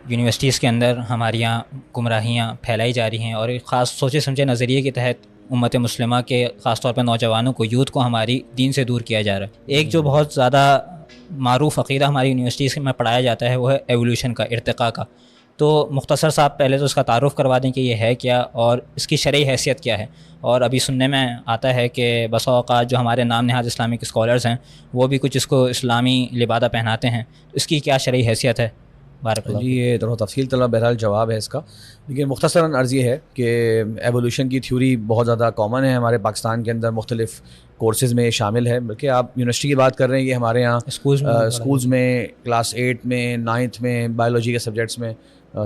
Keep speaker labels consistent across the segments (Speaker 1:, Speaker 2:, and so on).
Speaker 1: Universities کے اندر ہمارے یہاں گمراہیاں پھیلائی جا رہی ہیں، اور ایک خاص سوچے سمجھے نظریے کے تحت امت مسلمہ کے خاص طور پر نوجوانوں کو، یوتھ کو ہماری دین سے دور کیا جا رہا ہے۔ ایک جو بہت زیادہ معروف عقیدہ ہماری یونیورسٹیز میں پڑھایا جاتا ہے وہ ہے ایولیوشن کا، ارتقاء کا۔ تو مختصر صاحب پہلے تو اس کا تعارف کروا دیں کہ یہ ہے کیا اور اس کی شرعی حیثیت کیا ہے۔ اور ابھی سننے میں آتا ہے کہ بسا اوقات جو ہمارے نام نہاد اسلامک اسکالرز ہیں وہ بھی کچھ اس کو اسلامی لبادہ پہناتے ہیں، اس کی کیا شرعی حیثیت ہے؟ بارک اللہ
Speaker 2: جی، یہ تھوڑا تفصیل طلب بہرحال جواب ہے اس کا، لیکن مختصراً عرض یہ ہے کہ ایولیوشن کی تھیوری بہت زیادہ کامن ہے ہمارے پاکستان کے اندر، مختلف کورسز میں شامل ہے۔ بلکہ آپ یونیورسٹی کی بات کر رہے ہیں، یہ ہمارے یہاں اسکولز میں کلاس 8 میں 9th میں بایولوجی کے سبجیکٹس میں،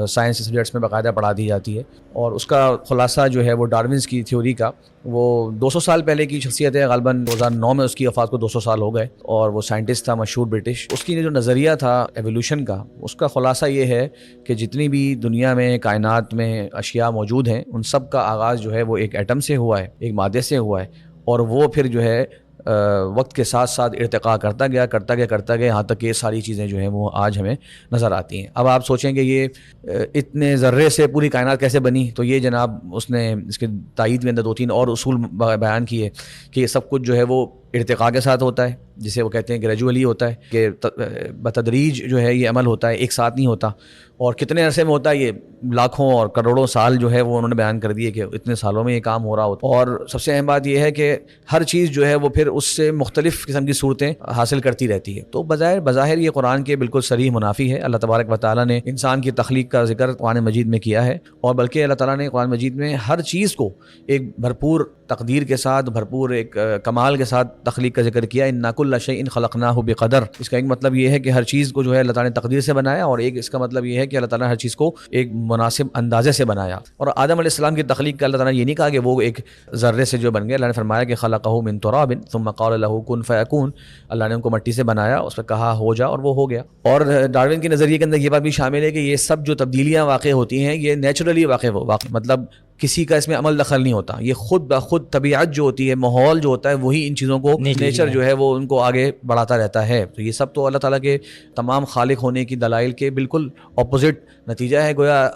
Speaker 2: سائنس کے سبجیکٹس میں باقاعدہ پڑھا دی جاتی ہے۔ اور اس کا خلاصہ جو ہے وہ ڈارونز کی تھیوری کا، وہ 200 سال پہلے کی شخصیت ہے، غالباً 2009 میں اس کی وفات کو 200 سال ہو گئے، اور وہ سائنٹسٹ تھا مشہور برٹش۔ اس کی جو نظریہ تھا ایولیوشن کا، اس کا خلاصہ یہ ہے کہ جتنی بھی دنیا میں کائنات میں اشیاء موجود ہیں ان سب کا آغاز جو ہے وہ ایک ایٹم سے ہوا ہے، ایک مادے سے ہوا ہے، اور وہ پھر جو ہے وقت کے ساتھ ساتھ ارتقاء کرتا گیا یہاں تک کہ یہ ساری چیزیں جو ہیں وہ آج ہمیں نظر آتی ہیں۔ اب آپ سوچیں کہ یہ اتنے ذرے سے پوری کائنات کیسے بنی، تو یہ جناب اس نے اس کے تائید کے اندر 2-3 اور اصول بیان کیے کہ یہ سب کچھ جو ہے وہ ارتقاء کے ساتھ ہوتا ہے، جسے وہ کہتے ہیں گریجولی ہوتا ہے، کہ بتدریج جو ہے یہ عمل ہوتا ہے، ایک ساتھ نہیں ہوتا، اور کتنے عرصے میں ہوتا ہے یہ لاکھوں اور کروڑوں سال جو ہے وہ انہوں نے بیان کر دیے کہ اتنے سالوں میں یہ کام ہو رہا ہوتا ہے۔ اور سب سے اہم بات یہ ہے کہ ہر چیز جو ہے وہ پھر اس سے مختلف قسم کی صورتیں حاصل کرتی رہتی ہے۔ تو بظاہر یہ قرآن کے بالکل صریح منافی ہے۔ اللہ تبارک و تعالیٰ نے انسان کی تخلیق کا ذکر قرآن مجید میں کیا ہے، اور بلکہ اللہ تعالیٰ نے قرآن مجید میں ہر چیز کو ایک بھرپور تقدیر کے ساتھ، بھرپور ایک کمال کے ساتھ تخلیق کا ذکر کیا۔ اِنَّا كُلَّ شَيْءٍ خَلَقْنَاهُ بِقَدَرٍ۔ اس کا ایک مطلب یہ ہے کہ ہر چیز کو جو ہے اللہ تعالیٰ نے تقدیر سے بنایا، اور ایک اس کا مطلب یہ ہے کہ اللہ تعالیٰ نے ہر چیز کو ایک مناسب اندازے سے بنایا۔ اور آدم علیہ السلام کی تخلیق کا اللہ تعالیٰ نے یہ نہیں کہا کہ وہ ایک ذرے سے جو بن گئے، اللہ نے فرمایا کہ خَلَقَهُ مِن تُرَابٍ ثُمَّ قَالَ لَهُ كُن فَيَكُونُ۔ اللہ نے ان کو مٹی سے بنایا، اس پہ کہا ہو جا، اور وہ ہو گیا۔ اور ڈارون کے نظریے کے اندر یہ بات بھی شامل ہے کہ یہ سب جو تبدیلیاں واقع ہوتی ہیں یہ نیچرلی واقع مطلب کسی کا اس میں عمل دخل نہیں ہوتا، یہ خود بخود طبیعت جو ہوتی ہے، ماحول جو ہوتا ہے، وہی ان چیزوں کو، نیچر جو ہے وہ ان کو آگے بڑھاتا رہتا ہے۔ تو یہ سب تو اللہ تعالیٰ کے تمام خالق ہونے کی دلائل کے بالکل اپوزٹ نتیجہ ہے۔ گویا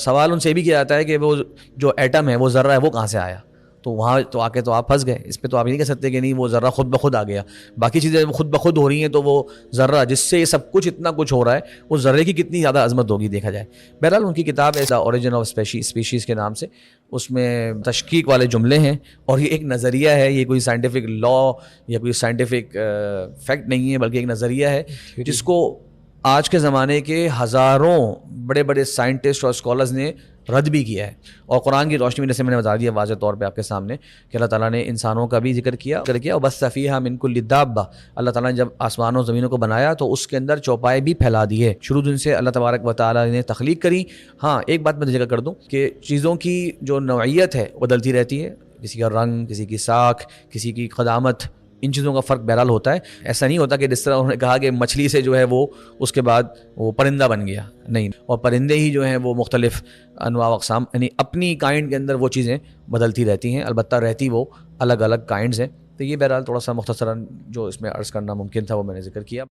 Speaker 2: سوال ان سے بھی کیا جاتا ہے کہ وہ جو ایٹم ہے، وہ ذرہ ہے، وہ کہاں سے آیا؟ تو وہاں تو آ کے تو آپ پھنس گئے، اس پہ تو آپ یہ نہیں کہہ سکتے کہ نہیں وہ ذرہ خود بخود آ گیا۔ باقی چیزیں خود بخود ہو رہی ہیں، تو وہ ذرہ جس سے یہ سب کچھ اتنا کچھ ہو رہا ہے، اس ذرے کی کتنی زیادہ عظمت ہوگی دیکھا جائے۔ بہرحال ان کی کتاب ہے اوریجن آف اسپیشیز کے نام سے، اس میں تشکیک والے جملے ہیں، اور یہ ایک نظریہ ہے، یہ کوئی سائنٹیفک لا یا کوئی سائنٹیفک فیکٹ نہیں ہے، بلکہ ایک نظریہ ہے جس کو آج کے زمانے کے ہزاروں بڑے بڑے سائنٹسٹ اور اسکالرز نے رد بھی کیا ہے۔ اور قرآن کی روشنی میں جیسے میں نے بتا دیا واضح طور پہ آپ کے سامنے کہ اللہ تعالیٰ نے انسانوں کا بھی ذکر کیا، اور بس فیہا من کل دابہ، اللہ تعالیٰ نے جب آسمانوں زمینوں کو بنایا تو اس کے اندر چوپائے بھی پھیلا دیے۔ شروع دن سے اللہ تبارک و تعالیٰ نے تخلیق کری۔ ہاں ایک بات میں ذکر کر دوں کہ چیزوں کی جو نوعیت ہے بدلتی رہتی ہے، کسی کا رنگ، کسی کی ساکھ، کسی کی قدامت، ان چیزوں کا فرق بہرحال ہوتا ہے۔ ایسا نہیں ہوتا کہ جس طرح انہوں نے کہا کہ مچھلی سے جو ہے وہ اس کے بعد وہ پرندہ بن گیا، نہیں، اور پرندے ہی جو ہیں وہ مختلف انواع و اقسام، یعنی اپنی کائنڈ کے اندر وہ چیزیں بدلتی رہتی ہیں، البتہ رہتی وہ الگ الگ کائنڈز ہیں۔ تو یہ بہرحال تھوڑا سا مختصراً جو اس میں عرض کرنا ممکن تھا وہ میں نے ذکر کیا۔